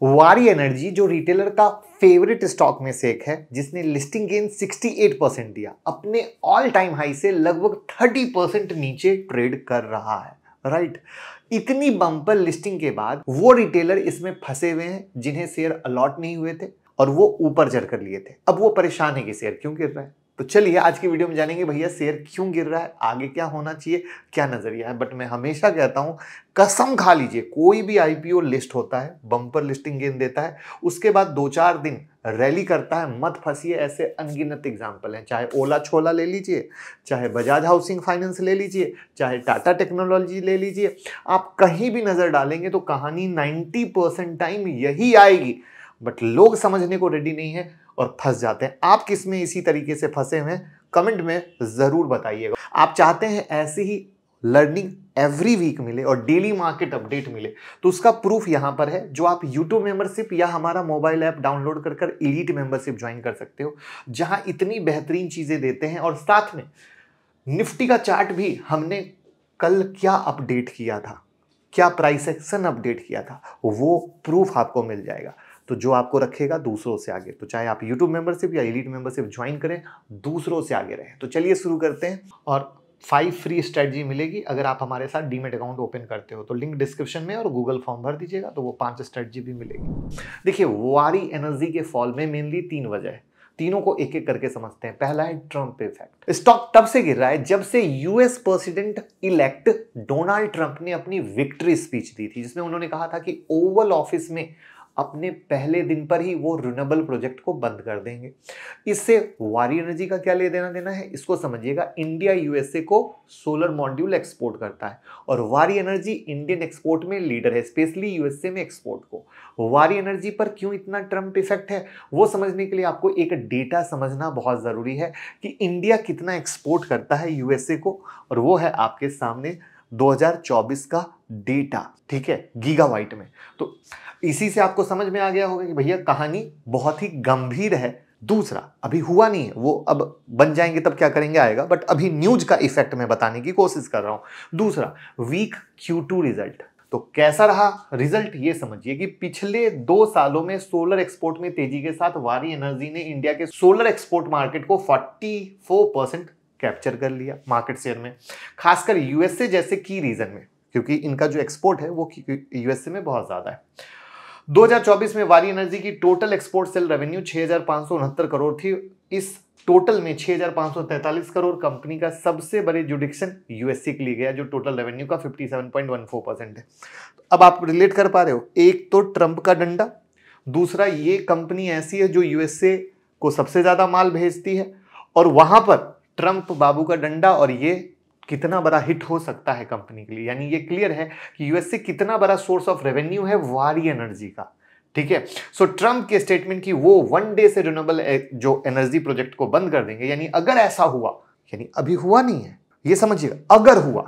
वारी एनर्जी जो रिटेलर का फेवरेट स्टॉक में से एक है, जिसने लिस्टिंग गेन 68% दिया, अपने ऑल टाइम हाई से लगभग 30% नीचे ट्रेड कर रहा है। राइट, इतनी बम्पर लिस्टिंग के बाद वो रिटेलर इसमें फंसे हुए हैं जिन्हें शेयर अलॉट नहीं हुए थे और वो ऊपर चढ़ कर लिए थे। अब वो परेशान है कि शेयर क्यों गिर रहा है। तो चलिए आज की वीडियो में जानेंगे भैया शेयर क्यों गिर रहा है, आगे क्या होना चाहिए, क्या नजरिया है। बट मैं हमेशा कहता हूं, कसम खा लीजिए, कोई भी आईपीओ लिस्ट होता है, बम्पर लिस्टिंग गेन देता है, उसके बाद 2-4 दिन रैली करता है, मत फंसिए। ऐसे अनगिनत एग्जाम्पल हैं, चाहे ओला छोला ले लीजिए, चाहे बजाज हाउसिंग फाइनेंस ले लीजिए, चाहे टाटा टेक्नोलॉजी ले लीजिए। आप कहीं भी नजर डालेंगे तो कहानी 90% टाइम यही आएगी। बट लोग समझने को रेडी नहीं है और फंस जाते हैं। आप किस में इसी तरीके से फंसे हुए हैं, कमेंट में जरूर बताइएगा। आप चाहते हैं ऐसी ही लर्निंग एवरी वीक मिले और डेली मार्केट अपडेट मिले, तो उसका प्रूफ यहां पर है, जो आप यूट्यूब मेंबरशिप या हमारा मोबाइल ऐप डाउनलोड कर एलीट मेंबरशिप ज्वाइन कर सकते हो, जहां इतनी बेहतरीन चीजें देते हैं। और साथ में निफ्टी का चार्ट भी हमने कल क्या अपडेट किया था, क्या प्राइस एक्शन अपडेट किया था, वो प्रूफ आपको मिल जाएगा। तो जो आपको रखेगा दूसरों से आगे, तो चाहे आप YouTube मेंबरशिप या एलीट मेंबरशिप ज्वाइन करें, दूसरों से आगे रहें। तो चलिए शुरू करते हैं। और 5 फ्री स्ट्रेटजी मिलेगी अगर आप हमारे साथ डीमेट अकाउंट ओपन करते हो, तो लिंक डिस्क्रिप्शन में, और गूगल फॉर्म भर दीजिएगा तो वो 5 स्ट्रेटजी भी मिलेगी। देखिए, वारी एनर्जी के फॉल में मेनली 3 वजह है, तीनों को एक एक करके समझते हैं। पहला है ट्रंप इफेक्ट। स्टॉक तब से गिर रहा है जब से US president elect Donald Trump ने अपनी विक्ट्री स्पीच दी थी, जिसमें उन्होंने कहा था कि ओवल ऑफिस में अपने पहले दिन पर ही वो रिन्यूएबल प्रोजेक्ट को बंद कर देंगे। इससे वारी एनर्जी का क्या ले देना देना है, इसको समझिएगा। इंडिया यूएसए को सोलर मॉड्यूल एक्सपोर्ट करता है और वारी एनर्जी इंडियन एक्सपोर्ट में लीडर है, स्पेशली यूएसए में एक्सपोर्ट को। वारी एनर्जी पर क्यों इतना ट्रंप इफेक्ट है, वो समझने के लिए आपको एक डेटा समझना बहुत जरूरी है कि इंडिया कितना एक्सपोर्ट करता है यूएसए को, और वो है आपके सामने 2024 का डेटा, ठीक है, गीगाबाइट में। तो इसी से आपको समझ में आ गया होगा कि भैया कहानी बहुत ही गंभीर है। दूसरा, अभी हुआ नहीं है, वो अब बन जाएंगे तब क्या करेंगे आएगा, बट अभी न्यूज का इफेक्ट मैं बताने की कोशिश कर रहा हूं। दूसरा, वीक Q2 रिजल्ट। तो कैसा रहा रिजल्ट, ये समझिए कि पिछले 2 सालों में सोलर एक्सपोर्ट में तेजी के साथ वारी एनर्जी ने इंडिया के सोलर एक्सपोर्ट मार्केट को 44% कैप्चर कर लिया मार्केट शेयर में, खासकर यूएसए जैसे की रीजन में, क्योंकि इनका जो एक्सपोर्ट है वो यूएसए में बहुत ज्यादा है। 2024 में वारी एनर्जी की total export cell revenue 6,569 crore थी। इस टोटल में 6,543 करोड़ कंपनी का सबसे बड़े जुडिक्शन यूएसए के लिए गया, जो टोटल रेवेन्यू का 57.14% है। अब आप रिलेट कर पा रहे हो, एक तो ट्रंप का डंडा, दूसरा ये कंपनी ऐसी है जो यूएसए को सबसे ज्यादा माल भेजती है, और वहां पर ट्रंप बाबू का डंडा, और ये कितना बड़ा हिट हो सकता है कंपनी के लिए। यानी ये क्लियर है कि यूएसए कितना बड़ा सोर्स ऑफ रेवेन्यू है वारी एनर्जी का, ठीक है। सो ट्रंप के स्टेटमेंट की वो 1 डे से रिन्यूएबल जो एनर्जी प्रोजेक्ट को बंद कर देंगे, यानी अगर ऐसा हुआ, यानी अभी हुआ नहीं है, ये समझिएगा, अगर हुआ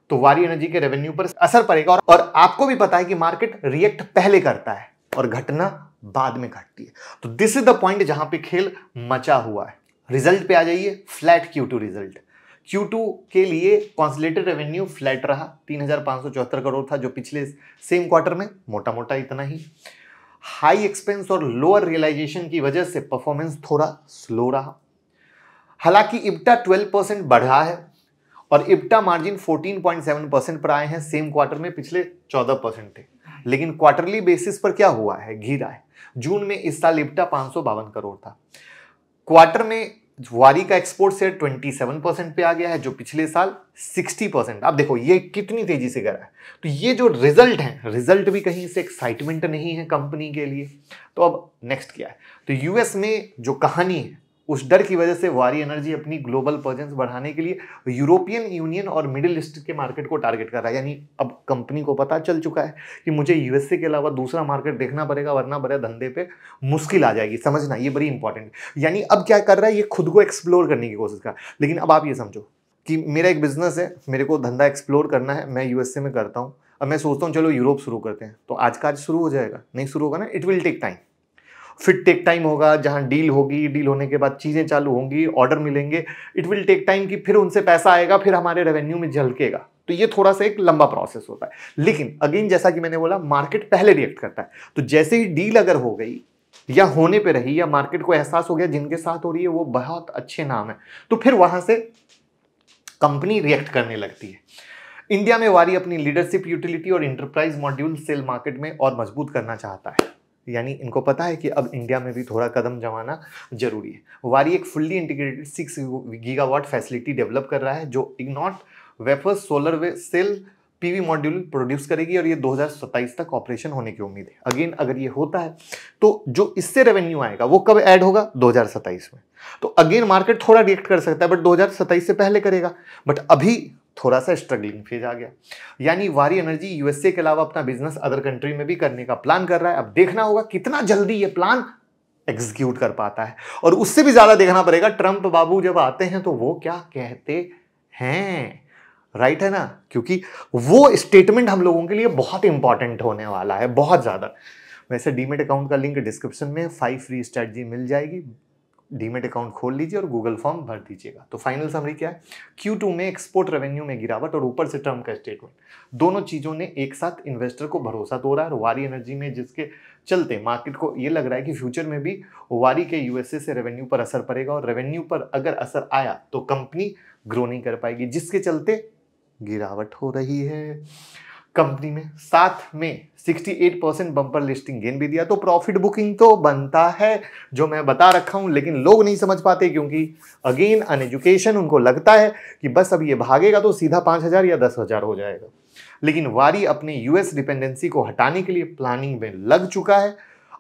तो वारी एनर्जी के रेवेन्यू पर असर पड़ेगा। और आपको भी पता है कि मार्केट रिएक्ट पहले करता है और घटना बाद में घटती है। तो दिस इज द पॉइंट जहां पे खेल मचा हुआ है। रिजल्ट पे आ जाइए, फ्लैट Q2 रिजल्ट। Q2 के लिए कॉन्सोलिडेटेड रेवेन्यू फ्लैट रहा, 3,574 करोड़ था, जो पिछले सेम क्वार्टर में मोटा मोटा इतना ही। हाई एक्सपेंस और लोअर रियलाइजेशन की वजह से परफॉर्मेंस थोड़ा स्लो रहा। हालांकि इब्टा 12% बढ़ा है और इब्टा मार्जिन 14.7% पर आए हैं, सेम क्वार्टर में पिछले 14% थे। लेकिन क्वार्टरली बेसिस पर क्या हुआ है, घिरा है। जून में इस साल इब्टा 552 करोड़ था। क्वार्टर में वारी का एक्सपोर्ट शेयर 27% पे आ गया है, जो पिछले साल 60%। अब देखो ये कितनी तेजी से गिरा है। तो ये जो रिजल्ट है, रिजल्ट भी कहीं से एक्साइटमेंट नहीं है कंपनी के लिए। तो अब नेक्स्ट क्या है, तो यूएस में जो कहानी है, उस डर की वजह से वारी एनर्जी अपनी ग्लोबल प्रेजेंस बढ़ाने के लिए यूरोपियन यूनियन और मिडिल ईस्ट के मार्केट को टारगेट कर रहा है। यानी अब कंपनी को पता चल चुका है कि मुझे यूएसए के अलावा दूसरा मार्केट देखना पड़ेगा, वरना बड़े धंधे पे मुश्किल आ जाएगी। समझना, ये बड़ी इंपॉर्टेंट। यानी अब क्या कर रहा है, ये खुद को एक्सप्लोर करने की कोशिश कर। लेकिन अब आप ये समझो कि मेरा एक बिजनेस है, मेरे को धंधा एक्सप्लोर करना है, मैं यूएसए में करता हूँ। अब मैं सोचता हूँ चलो यूरोप शुरू करते हैं, तो आज का आज शुरू हो जाएगा? नहीं शुरू होगा ना, इट विल टेक टाइम। फिर टेक टाइम होगा, जहां डील होगी, डील होने के बाद चीजें चालू होंगी, ऑर्डर मिलेंगे, इट विल टेक टाइम कि फिर उनसे पैसा आएगा, फिर हमारे रेवेन्यू में झलकेगा। तो ये थोड़ा सा एक लंबा प्रोसेस होता है। लेकिन अगेन जैसा कि मैंने बोला, मार्केट पहले रिएक्ट करता है। तो जैसे ही डील अगर हो गई या होने पे रही या मार्केट को एहसास हो गया जिनके साथ हो रही है वो बहुत अच्छे नाम है, तो फिर वहां से कंपनी रिएक्ट करने लगती है। इंडिया में वारी अपनी लीडरशिप, यूटिलिटी और इंटरप्राइज मॉड्यूल सेल मार्केट में और मजबूत करना चाहता है। यानी इनको पता है कि अब इंडिया में भी थोड़ा कदम जमाना जरूरी है। वारी एक fully integrated 6 gigawatt facility develop कर रहा है जो इग्नॉट wafers solar cell PV module produce करेगी और ये 2027 तक ऑपरेशन होने की उम्मीद है। अगेन अगर ये होता है तो जो इससे रेवेन्यू आएगा वो कब ऐड होगा? 2027 में। तो अगेन मार्केट थोड़ा रिएक्ट कर सकता है बट 2027 से पहले करेगा। बट अभी थोड़ा सा स्ट्रगलिंग फेज आ गया। यानी वारी एनर्जी यूएसए के अलावा अपना बिजनेस अदर कंट्री में भी करने का प्लान कर रहा है। अब देखना होगा कितना जल्दी ये प्लान एग्जीक्यूट कर पाता है। और उससे भी ज्यादा देखना पड़ेगा ट्रंप बाबू जब आते हैं तो वो क्या कहते हैं। राइट है ना? क्योंकि वो स्टेटमेंट हम लोगों के लिए बहुत इंपॉर्टेंट होने वाला है, बहुत ज्यादा। वैसे डीमेट अकाउंट का लिंक डिस्क्रिप्शन में 5 फ्री स्ट्रेटजी मिल जाएगी। डीमेट अकाउंट खोल लीजिए और गूगल फॉर्म भर दीजिएगा। तो फाइनल समरी क्या है? Q2 में एक्सपोर्ट रेवेन्यू में गिरावट और ऊपर से ट्रम्प का स्टेटमेंट, दोनों चीजों ने एक साथ इन्वेस्टर को भरोसा तोड़ा है। और वारी एनर्जी में जिसके चलते मार्केट को ये लग रहा है कि फ्यूचर में भी वारी के यूएसए से रेवेन्यू पर असर पड़ेगा और रेवेन्यू पर अगर असर आया तो कंपनी ग्रो नहीं कर पाएगी, जिसके चलते गिरावट हो रही है कंपनी में। साथ में 68% बम्पर लिस्टिंग गेन भी दिया। तो प्रॉफिट बुकिंग तो बनता है जो मैं बता रखा हूं, लेकिन लोग नहीं समझ पाते क्योंकि अगेन अनएजुकेशन, उनको लगता है कि बस अब ये भागेगा तो सीधा 5,000 या 10,000 हो जाएगा। लेकिन वारी अपने यूएस डिपेंडेंसी को हटाने के लिए प्लानिंग में लग चुका है।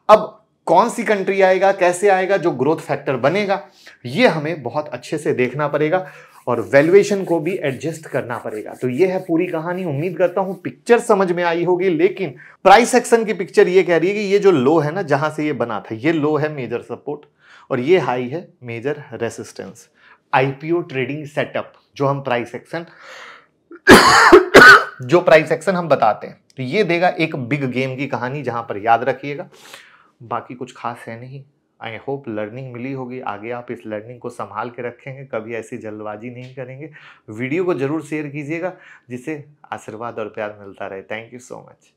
अब कौन सी कंट्री आएगा, कैसे आएगा, जो ग्रोथ फैक्टर बनेगा, ये हमें बहुत अच्छे से देखना पड़ेगा और वैल्यूएशन को भी एडजस्ट करना पड़ेगा। तो ये है पूरी कहानी। उम्मीद करता हूं पिक्चर समझ में आई होगी। लेकिन प्राइस एक्शन की पिक्चर ये कह रही है कि ये जो लो है ना, जहां से ये बना था, ये लो है मेजर सपोर्ट और ये हाई है major resistance. IPO trading setup जो हम प्राइस एक्शन हम बताते हैं, तो ये देगा एक बिग गेम की कहानी, जहां पर याद रखिएगा। बाकी कुछ खास है नहीं। आई होप लर्निंग मिली होगी। आगे आप इस लर्निंग को संभाल के रखेंगे, कभी ऐसी जल्दबाजी नहीं करेंगे। वीडियो को जरूर शेयर कीजिएगा जिससे आशीर्वाद और प्यार मिलता रहे। Thank you so much.